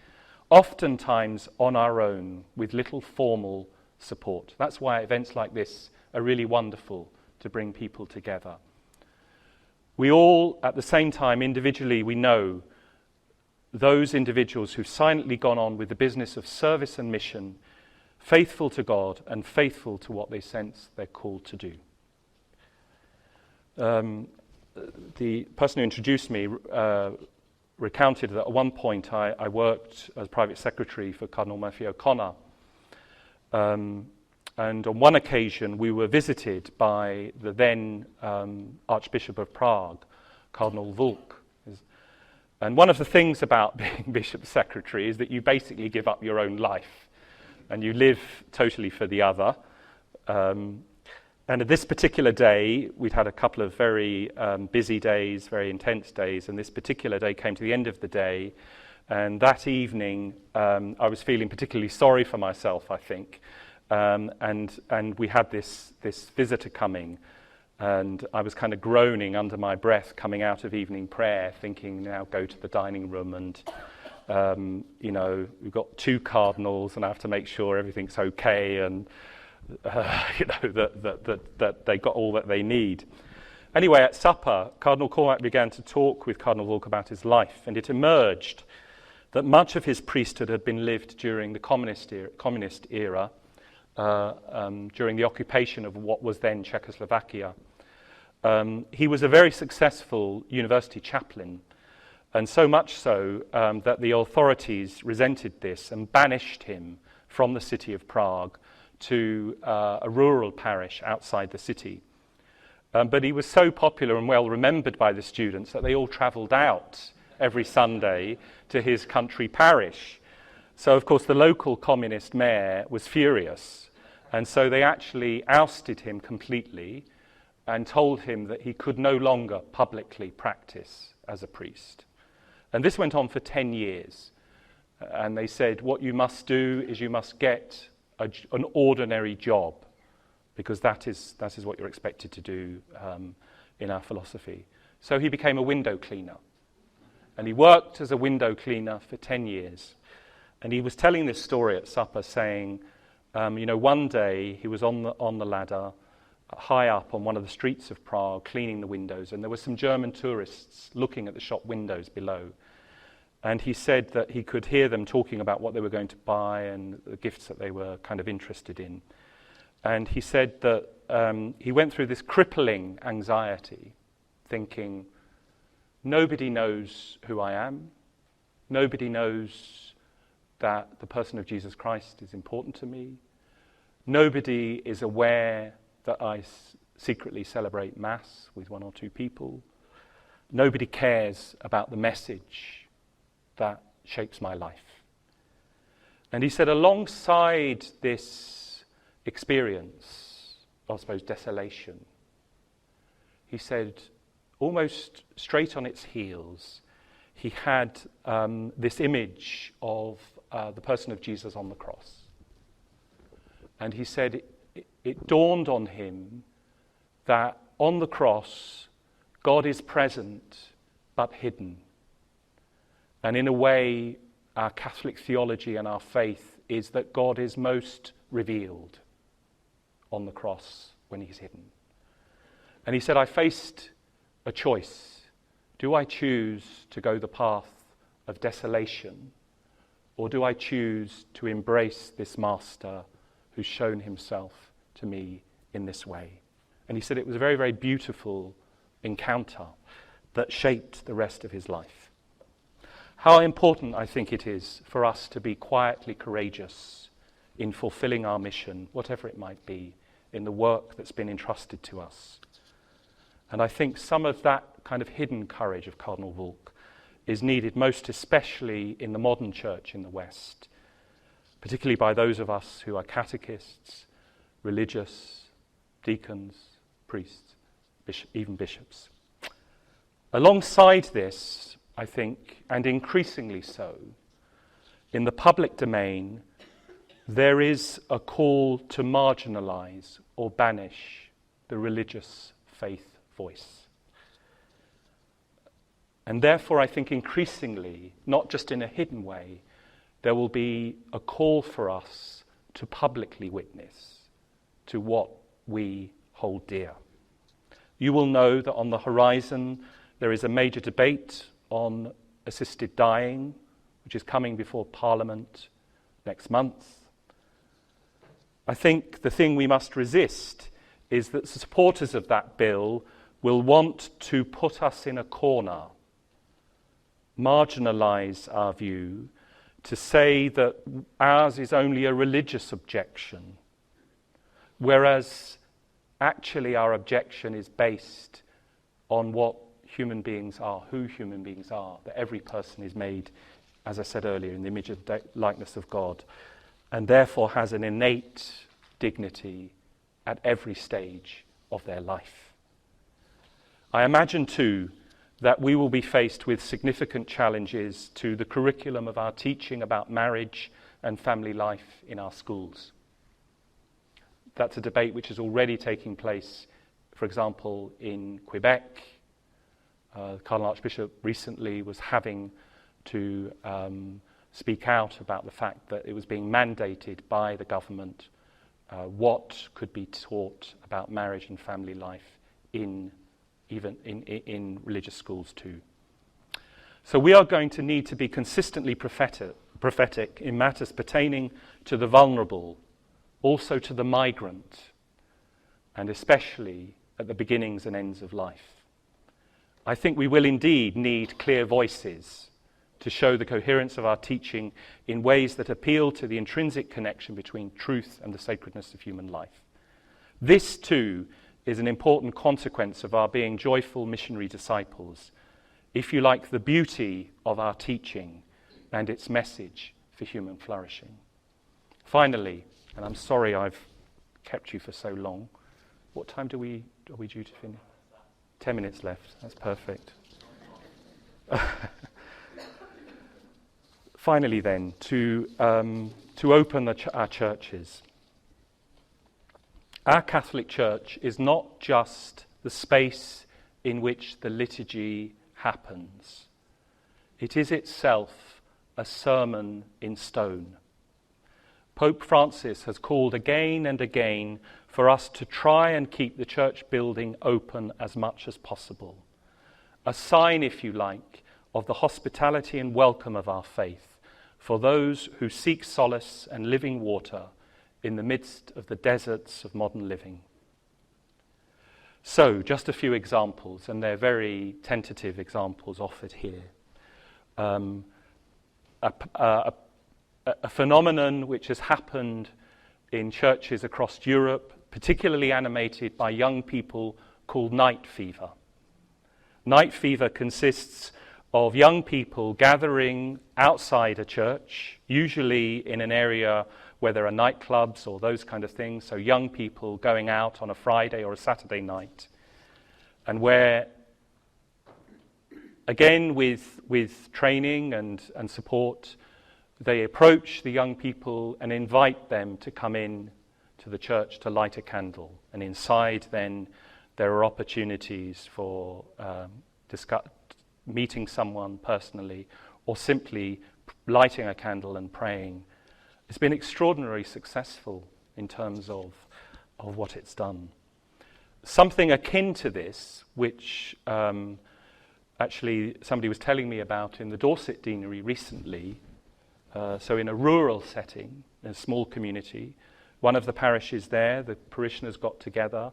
oftentimes on our own with little formal support. That's why events like this are really wonderful to bring people together. We all, at the same time, individually, we know those individuals who've silently gone on with the business of service and mission, faithful to God and faithful to what they sense they're called to do. The person who introduced me recounted that at one point I worked as private secretary for Cardinal Murphy O'Connor. And on one occasion we were visited by the then Archbishop of Prague, Cardinal Vulk. And one of the things about being bishop's secretary is that you basically give up your own life and you live totally for the other. And at this particular day, we'd had a couple of very busy days, very intense days, and this particular day came to the end of the day. And that evening, I was feeling particularly sorry for myself, I think. And we had this visitor coming, and I was kind of groaning under my breath coming out of evening prayer, thinking, now go to the dining room and, we've got 2 cardinals and I have to make sure everything's okay and, that they got all that they need. Anyway, at supper, Cardinal Cormac began to talk with Cardinal Vulk about his life, and it emerged that much of his priesthood had been lived during the communist era, during the occupation of what was then Czechoslovakia. He was a very successful university chaplain, and so much so that the authorities resented this and banished him from the city of Prague to a rural parish outside the city. But he was so popular and well remembered by the students that they all travelled out every Sunday to his country parish. So, of course, the local communist mayor was furious, and so they actually ousted him completely and told him that he could no longer publicly practice as a priest. And this went on for 10 years. And they said, what you must do is you must get an ordinary job, because that is what you're expected to do in our philosophy. So he became a window cleaner. And he worked as a window cleaner for 10 years. And he was telling this story at supper, saying, one day he was on the ladder, high up on one of the streets of Prague, cleaning the windows, and there were some German tourists looking at the shop windows below. And he said that he could hear them talking about what they were going to buy and the gifts that they were kind of interested in. And he said that he went through this crippling anxiety, thinking, nobody knows who I am. Nobody knows that the person of Jesus Christ is important to me. Nobody is aware that I secretly celebrate Mass with 1 or 2 people. Nobody cares about the message that shapes my life. And he said, alongside this experience, I suppose, desolation, he said, almost straight on its heels, he had this image of the person of Jesus on the cross. And he said it dawned on him that on the cross, God is present but hidden. And in a way, our Catholic theology and our faith is that God is most revealed on the cross when he's hidden. And he said, I faced a choice. Do I choose to go the path of desolation, or do I choose to embrace this master who's shown himself to me in this way? And he said it was a very, very beautiful encounter that shaped the rest of his life. How important I think it is for us to be quietly courageous in fulfilling our mission, whatever it might be, in the work that's been entrusted to us. And I think some of that kind of hidden courage of Cardinal Vulk is needed most especially in the modern church in the West, particularly by those of us who are catechists, religious, deacons, priests, even bishops. Alongside this, I think, and increasingly so, in the public domain, there is a call to marginalize or banish the religious faith voice. And therefore, I think increasingly, not just in a hidden way, there will be a call for us to publicly witness to what we hold dear. You will know that on the horizon there is a major debate on assisted dying, which is coming before Parliament next month. I think the thing we must resist is that the supporters of that bill will want to put us in a corner, marginalise our view, to say that ours is only a religious objection, whereas actually our objection is based on what human beings are, who human beings are, that every person is made, as I said earlier, in the image and likeness of God, and therefore has an innate dignity at every stage of their life. I imagine too that we will be faced with significant challenges to the curriculum of our teaching about marriage and family life in our schools. That's a debate which is already taking place, for example, in Quebec. The Cardinal Archbishop recently was having to speak out about the fact that it was being mandated by the government what could be taught about marriage and family life in religious schools too. So we are going to need to be consistently prophetic in matters pertaining to the vulnerable, also to the migrant, and especially at the beginnings and ends of life. I think we will indeed need clear voices to show the coherence of our teaching in ways that appeal to the intrinsic connection between truth and the sacredness of human life. This too is an important consequence of our being joyful missionary disciples, if you like, the beauty of our teaching and its message for human flourishing. Finally, and I'm sorry I've kept you for so long, what time are we due to finish? 10 minutes left, that's perfect. Finally then, to open our churches. Our Catholic Church is not just the space in which the liturgy happens. It is itself a sermon in stone. Pope Francis has called again and again for us to try and keep the church building open as much as possible. A sign, if you like, of the hospitality and welcome of our faith for those who seek solace and living water in the midst of the deserts of modern living. So, just a few examples, and they're very tentative examples offered here. A phenomenon which has happened in churches across Europe, particularly animated by young people, called night fever. Night fever consists of young people gathering outside a church, usually in an area where there are nightclubs or those kind of things, so young people going out on a Friday or a Saturday night, and where, again with training and support, they approach the young people and invite them to come in to the church to light a candle. And inside then there are opportunities for meeting someone personally or simply lighting a candle and praying. It's been extraordinarily successful in terms of what it's done. Something akin to this, which actually somebody was telling me about in the Dorset Deanery recently, so in a rural setting, in a small community, one of the parishes there, the parishioners got together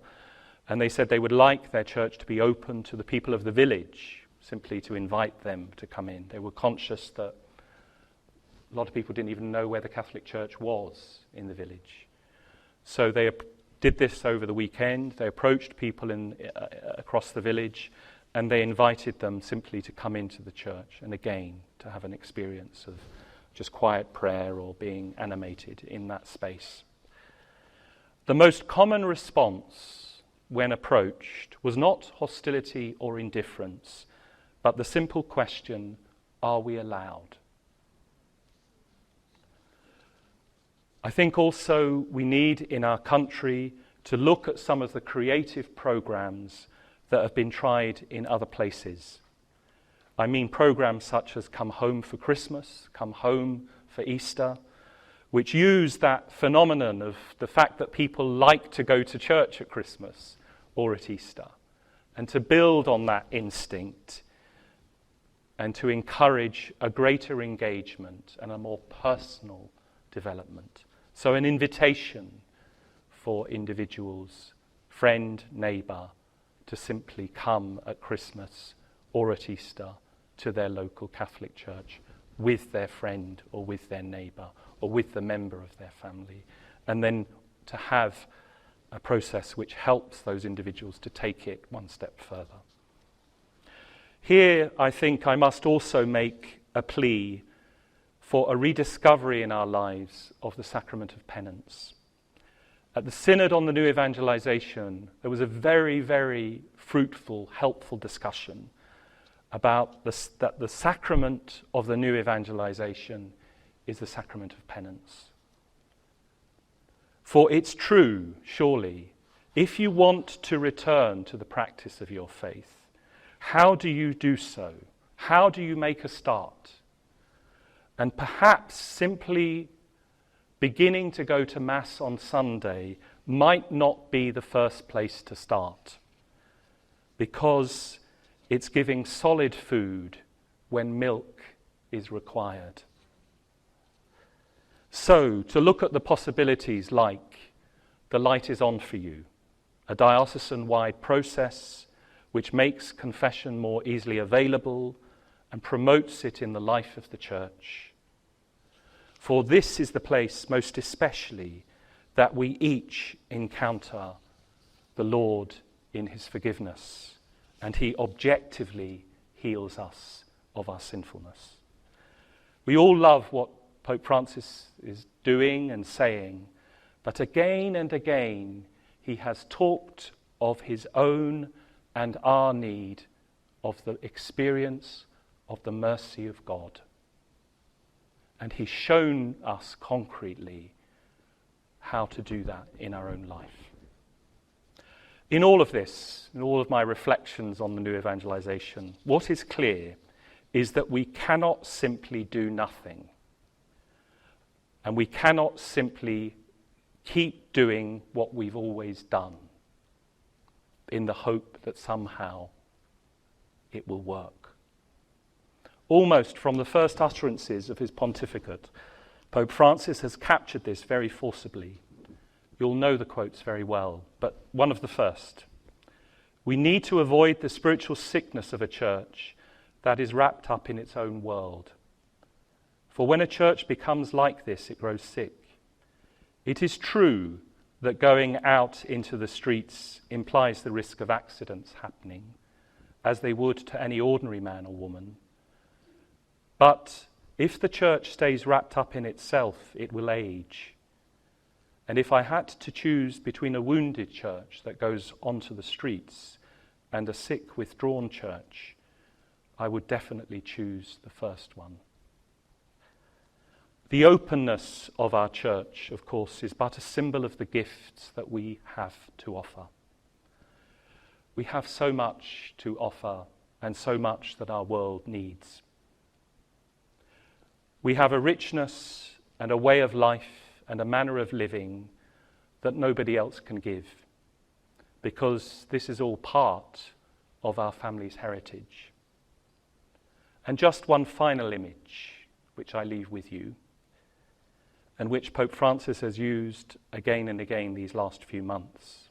and they said they would like their church to be open to the people of the village, simply to invite them to come in. They were conscious that a lot of people didn't even know where the Catholic Church was in the village. So they did this over the weekend. They approached people across the village and they invited them simply to come into the church and again to have an experience of just quiet prayer or being animated in that space. The most common response when approached was not hostility or indifference, but the simple question, are we allowed? I think also we need in our country to look at some of the creative programs that have been tried in other places. I mean programs such as Come Home for Christmas, Come Home for Easter, which use that phenomenon of the fact that people like to go to church at Christmas or at Easter, and to build on that instinct and to encourage a greater engagement and a more personal development. So an invitation for individuals, friend, neighbour, to simply come at Christmas or at Easter to their local Catholic church with their friend or with their neighbour or with the member of their family, and then to have a process which helps those individuals to take it one step further. Here, I think I must also make a plea for a rediscovery in our lives of the sacrament of penance. At the Synod on the New Evangelization, there was a very, very fruitful, helpful discussion about that the sacrament of the New Evangelization is the sacrament of penance. For it's true, surely, if you want to return to the practice of your faith, how do you do so? How do you make a start? And perhaps simply beginning to go to Mass on Sunday might not be the first place to start, because it's giving solid food when milk is required. So, to look at the possibilities like the light is on for you, a diocesan-wide process which makes confession more easily available and promotes it in the life of the Church. For this is the place, most especially, that we each encounter the Lord in his forgiveness, and he objectively heals us of our sinfulness. We all love what Pope Francis is doing and saying, but again and again he has talked of his own and our need of the experience of the mercy of God. And he's shown us concretely how to do that in our own life. In all of this, in all of my reflections on the New Evangelization, what is clear is that we cannot simply do nothing. And we cannot simply keep doing what we've always done in the hope that somehow it will work. Almost from the first utterances of his pontificate, Pope Francis has captured this very forcibly. You'll know the quotes very well, but one of the first. We need to avoid the spiritual sickness of a church that is wrapped up in its own world. For when a church becomes like this, it grows sick. It is true that going out into the streets implies the risk of accidents happening, as they would to any ordinary man or woman. But if the church stays wrapped up in itself, it will age. And if I had to choose between a wounded church that goes onto the streets and a sick, withdrawn church, I would definitely choose the first one. The openness of our church, of course, is but a symbol of the gifts that we have to offer. We have so much to offer and so much that our world needs. We have a richness and a way of life and a manner of living that nobody else can give, because this is all part of our family's heritage. And just one final image, which I leave with you, and which Pope Francis has used again and again these last few months.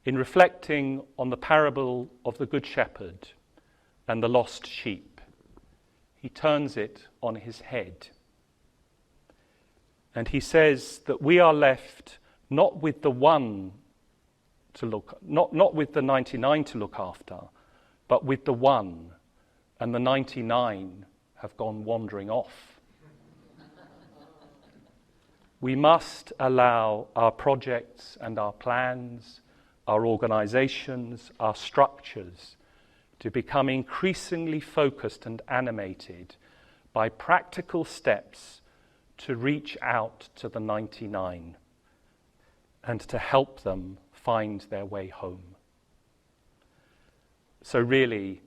In reflecting on the parable of the Good Shepherd and the lost sheep, he turns it on his head. And he says that we are left not with the one to look, not with the 99 to look after, but with the one, and the 99 have gone wandering off. We must allow our projects and our plans, our organizations, our structures to become increasingly focused and animated by practical steps to reach out to the 99 and to help them find their way home. So really,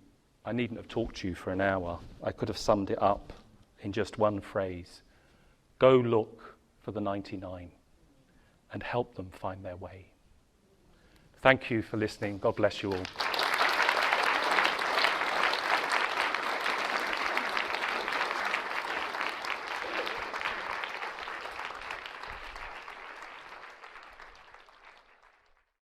I needn't have talked to you for an hour. I could have summed it up in just one phrase. Go look for the 99 and help them find their way. Thank you for listening. God bless you all.